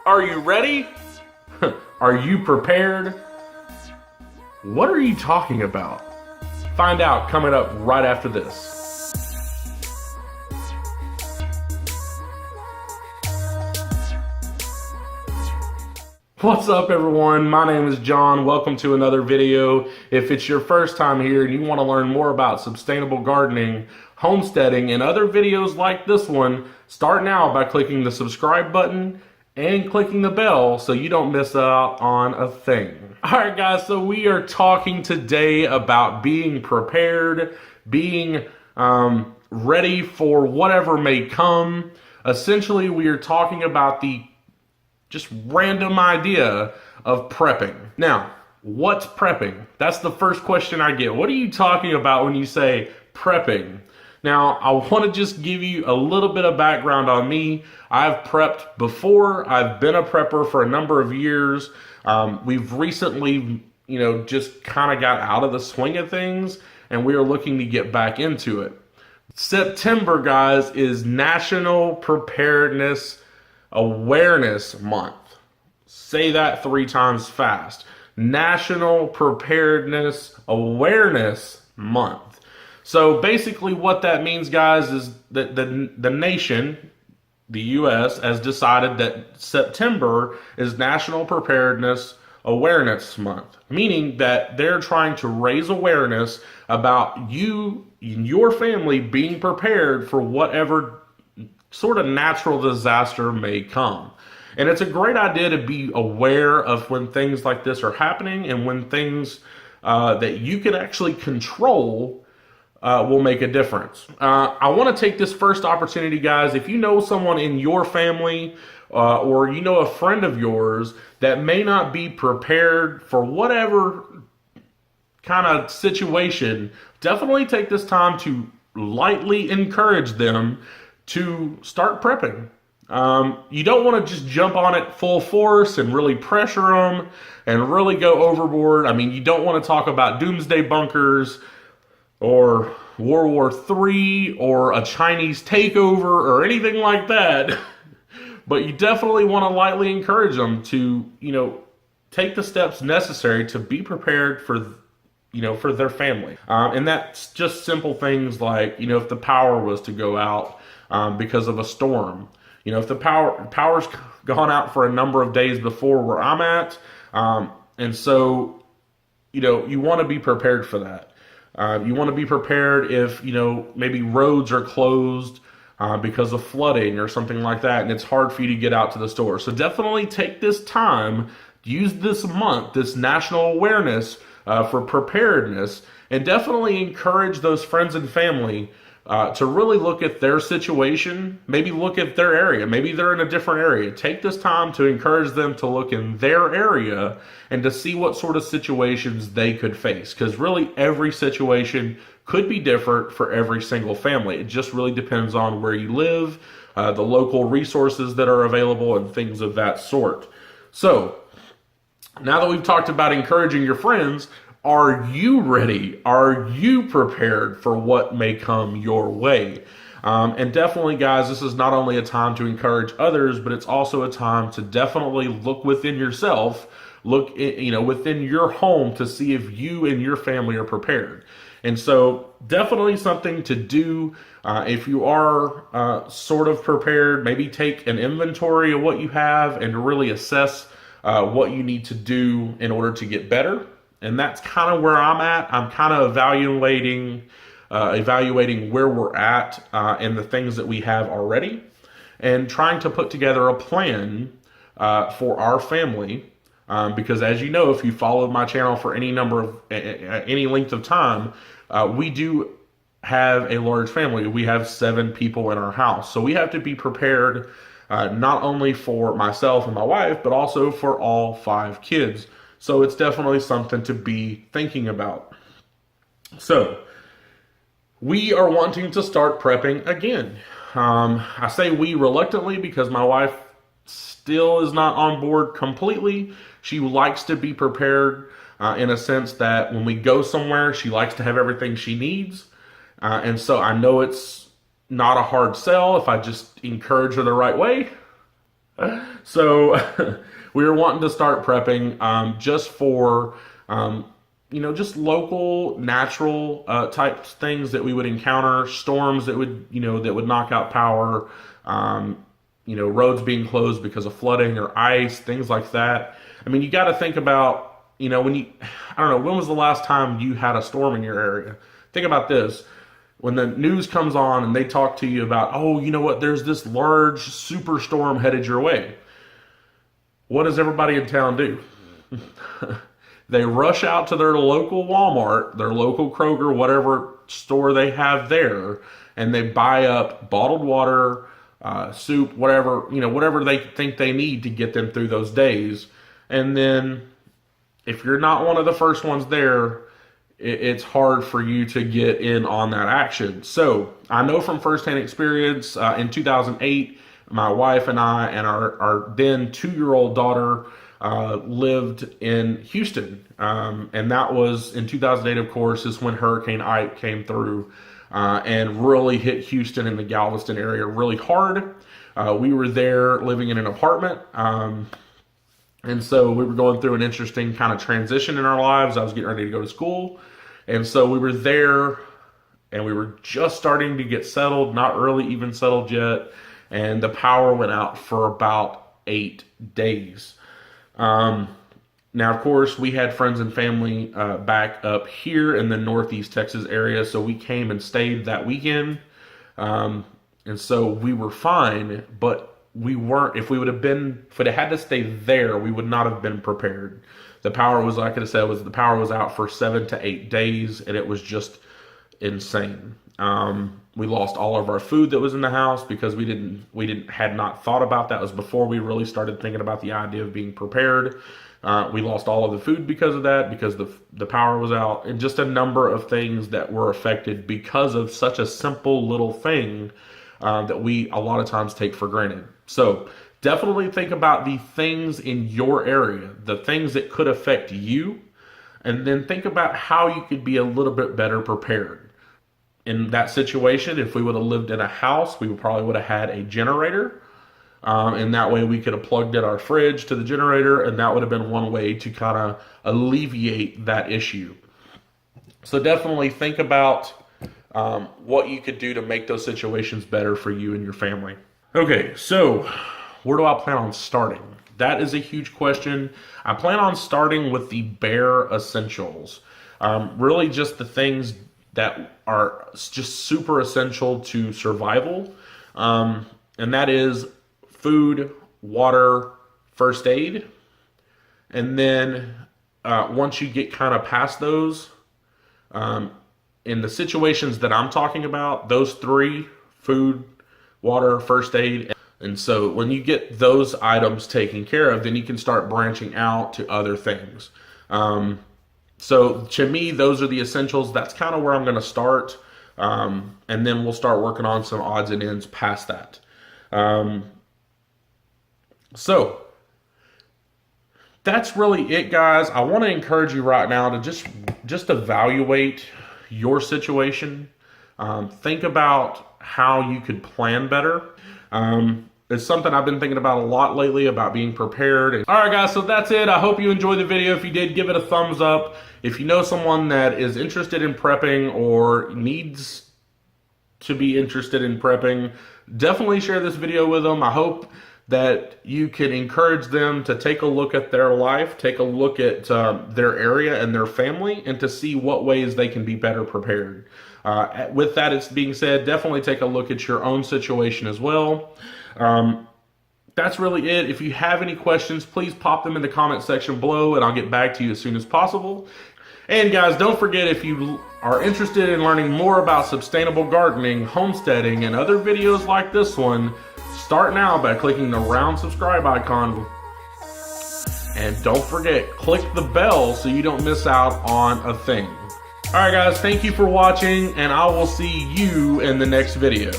Are you ready? Are you prepared? What are you talking about? Find out coming up right after this. What's up everyone? My name is John. Welcome to another video. If it's your first time here and you want to learn more about sustainable gardening, homesteading, and other videos like this one, start now by clicking the subscribe button and clicking the bell so you don't miss out on a thing. Alright guys, so we are talking today about being prepared, being ready for whatever may come. Essentially, we are talking about the just random idea of prepping. Now, what's prepping? That's the first question I get. What are you talking about when you say prepping? Now, I want to just give you a little bit of background on me. I've prepped before. I've been a prepper for a number of years. We've recently, just kind of got out of the swing of things, and we are looking to get back into it. September, guys, is National Preparedness Awareness Month. Say that 3 times fast. National Preparedness Awareness Month. So basically what that means, guys, is that the nation, the U.S., has decided that September is National Preparedness Awareness Month, meaning that they're trying to raise awareness about you and your family being prepared for whatever sort of natural disaster may come. And it's a great idea to be aware of when things like this are happening and when things that you can actually control will make a difference. I want to take this first opportunity, guys. If you know someone in your family or you know a friend of yours that may not be prepared for whatever kind of situation, definitely take this time to lightly encourage them to start prepping. You don't want to just jump on it full force and really pressure them and really go overboard. I mean, you don't want to talk about doomsday bunkers or World War III or a Chinese takeover or anything like that. But you definitely want to lightly encourage them to, take the steps necessary to be prepared for for their family. And that's just simple things like, if the power was to go out because of a storm. If the power's gone out for a number of days before where I'm at, and so, you want to be prepared for that. You want to be prepared if, maybe roads are closed because of flooding or something like that, and it's hard for you to get out to the store. So definitely take this time, use this month, this national awareness for preparedness, and definitely encourage those friends and family to really look at their situation, maybe look at their area. Maybe they're in a different area. Take this time to encourage them to look in their area and to see what sort of situations they could face. Because really every situation could be different for every single family. It just really depends on where you live, the local resources that are available, and things of that sort. So, now that we've talked about encouraging your friends, are you ready? Are you prepared for what may come your way? And definitely, guys, this is not only a time to encourage others, but it's also a time to definitely look within yourself, look, within your home to see if you and your family are prepared. And so definitely something to do if you are sort of prepared. Maybe take an inventory of what you have and really assess what you need to do in order to get better. And that's kind of where I'm at. I'm kind of evaluating where we're at and the things that we have already, and trying to put together a plan for our family. Because as you know, if you followed my channel for any length of time, we do have a large family. We have 7 people in our house. So we have to be prepared not only for myself and my wife, but also for all 5 kids. So it's definitely something to be thinking about. So we are wanting to start prepping again. I say we reluctantly because my wife still is not on board completely. She likes to be prepared in a sense that when we go somewhere, she likes to have everything she needs. And so I know it's not a hard sell if I just encourage her the right way. So we were wanting to start prepping just for, just local natural type things that we would encounter, storms that would, that would knock out power, roads being closed because of flooding or ice, things like that. I mean, you got to think about, I don't know, when was the last time you had a storm in your area? Think about this. When the news comes on and they talk to you about, oh, you know what, there's this large superstorm headed your way. What does everybody in town do? They rush out to their local Walmart, their local Kroger, whatever store they have there, and they buy up bottled water, soup, whatever they think they need to get them through those days. And then if you're not one of the first ones there, it's hard for you to get in on that action. So I know from firsthand experience, in 2008, my wife and I and our then 2-year-old daughter lived in Houston. And that was in 2008, of course, is when Hurricane Ike came through and really hit Houston and the Galveston area really hard. We were there living in an apartment. And so we were going through an interesting kind of transition in our lives. I was getting ready to go to school. And so we were there and we were just starting to get settled, not really even settled yet. And the power went out for about 8 days. Now, of course, we had friends and family back up here in the Northeast Texas area. So we came and stayed that weekend. And so we were fine, but we weren't, if it had had to stay there, we would not have been prepared. The power was, like I said, the power was out for 7 to 8 days, and it was just insane. We lost all of our food that was in the house because we had not thought about that. It was before we really started thinking about the idea of being prepared. We lost all of the food because of that, because the power was out, and just a number of things that were affected because of such a simple little thing that we a lot of times take for granted. So definitely think about the things in your area, the things that could affect you, and then think about how you could be a little bit better prepared. In that situation, if we would have lived in a house, we probably would have had a generator. And that way we could have plugged in our fridge to the generator, and that would have been one way to kind of alleviate that issue. So definitely think about what you could do to make those situations better for you and your family. Okay, so where do I plan on starting? That is a huge question. I plan on starting with the bare essentials. Really just the things that are just super essential to survival. And that is food, water, first aid. And then once you get kind of past those, in the situations that I'm talking about, those 3, food, water, first aid. And so when you get those items taken care of, then you can start branching out to other things. So to me, those are the essentials. That's kind of where I'm going to start. And then we'll start working on some odds and ends past that. So that's really it, guys. I want to encourage you right now to just evaluate your situation. Think about how you could plan better. It's something I've been thinking about a lot lately, about being prepared. All right, guys, so that's it. I hope you enjoyed the video. If you did, give it a thumbs up. If you know someone that is interested in prepping or needs to be interested in prepping, definitely share this video with them. I hope that you can encourage them to take a look at their life, take a look at their area and their family, and to see what ways they can be better prepared. With that, it's being said, definitely take a look at your own situation as well. That's really it. If you have any questions, please pop them in the comment section below, and I'll get back to you as soon as possible. And guys, don't forget, if you are interested in learning more about sustainable gardening, homesteading, and other videos like this one, start now by clicking the round subscribe icon. And don't forget, click the bell so you don't miss out on a thing. Alright guys, thank you for watching, and I will see you in the next video.